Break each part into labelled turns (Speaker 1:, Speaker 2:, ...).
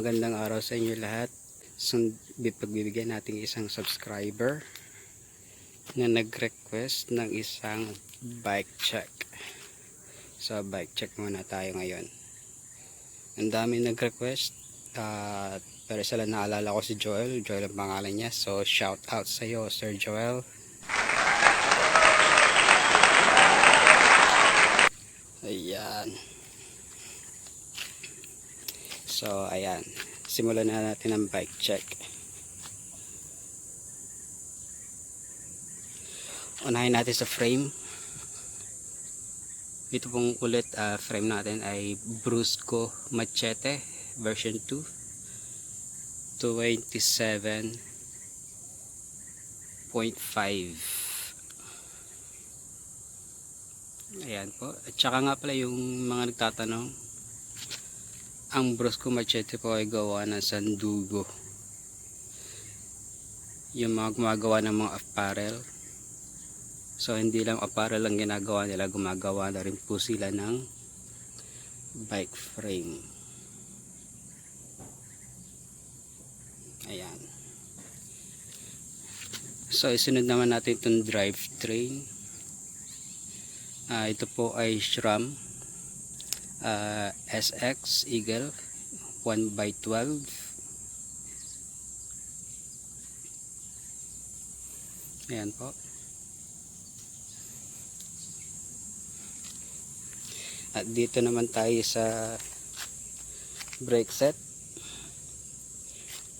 Speaker 1: Magandang araw sa inyo lahat. Pagbibigyan natin isang subscriber na nag-request ng isang bike check. So bike check muna tayo ngayon. Ang dami nag-request, pero isa lang naalala ko si Joel ang pangalan niya. So shout out sa iyo, Sir Joel. Ayan. So ayan, simulan na natin ang bike check. Unahin natin sa frame. Ito pong ulit frame natin ay Brusko Machete version 2 27.5. Ayan po. At saka nga pala yung mga nagtatanong, ang Brusko Machete po ay gawa ng sandugo. Yung mga gumagawa ng mga apparel. So hindi lang apparel ang ginagawa nila, gumagawa na rin po sila ng bike frame. Ayan. So isunod naman natin itong drivetrain. Ito po ay SRAM SX Eagle 1x12. Ayan po. At dito naman tayo sa brake set.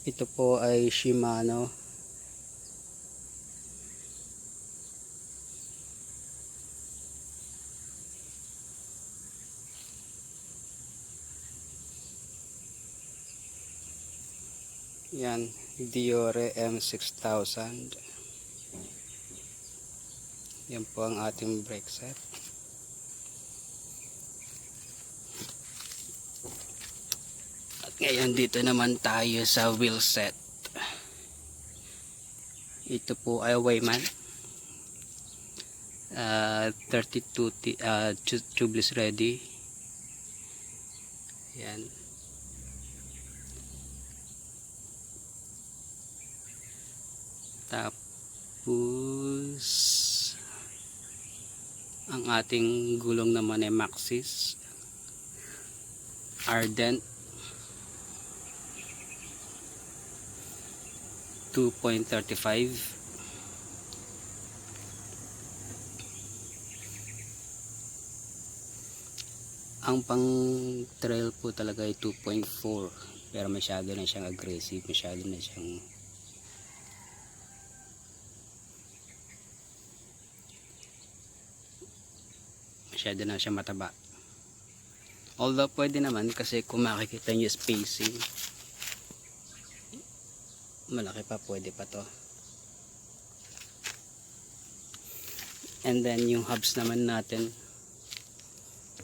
Speaker 1: Ito po ay Shimano yan, Diore M6000. Yan po ang ating brake set. At ngayon dito naman tayo sa wheel set. Ito po ay Wayman 32 tubeless ready. Yan. Tapos ang ating gulong naman ay Maxxis Ardent 2.35. Ang pang trail po talaga ay 2.4, pero masyado na siyang aggressive, masyado na siyang mataba. Although pwede naman, kasi kung makikita nyo spacing, malaki pa, pwede pa to. And then yung hubs naman natin,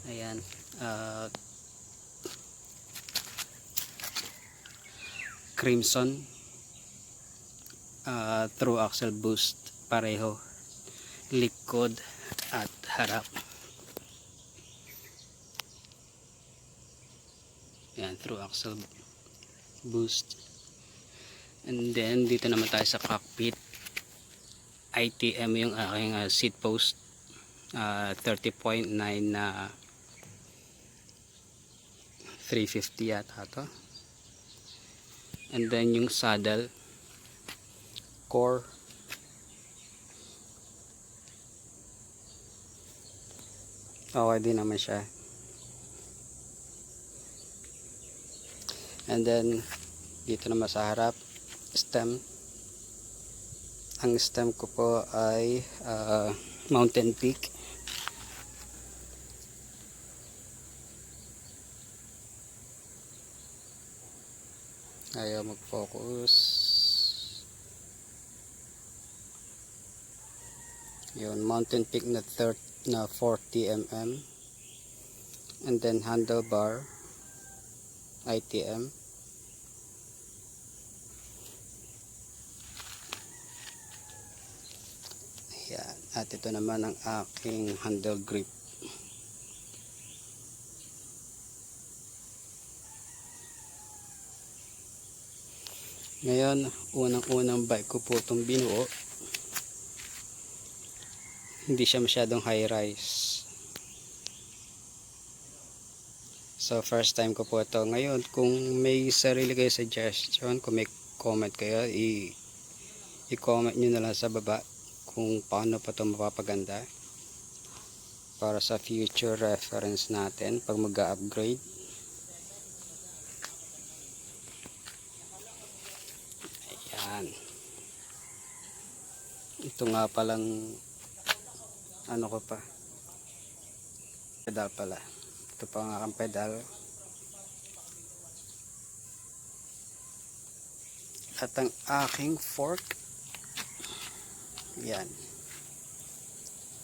Speaker 1: ayan, Crimson through axle boost, pareho, likod at harap. Yan, through axle boost. And then dito naman tayo sa cockpit. ITM yung aking seat post, 30.9 na 350 yata to. And then yung saddle core, okay din naman siya. And then dito naman sa harap, stem. Ang stem ko po ay Mountain Peak. Ayaw mag-focus. Yun, Mountain Peak na 40 mm. And then handlebar ITM. Ayan. At ito naman ang aking handle grip. Ngayon, unang bike ko po itong binuo. Hindi siya masyadong high rise. So first time ko po ito. Ngayon, kung may sarili kayo suggestion, kung may comment kayo, i-comment nyo na lang sa baba kung paano pa ito mapapaganda para sa future reference natin pag mag-upgrade. Ayan. Ito nga palang ano ko pa, pedal pala. Ito pa nga ang pedal. At ang aking fork, yan,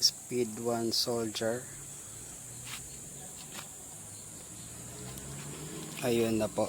Speaker 1: Speed 1 Soldier. Ayun na po.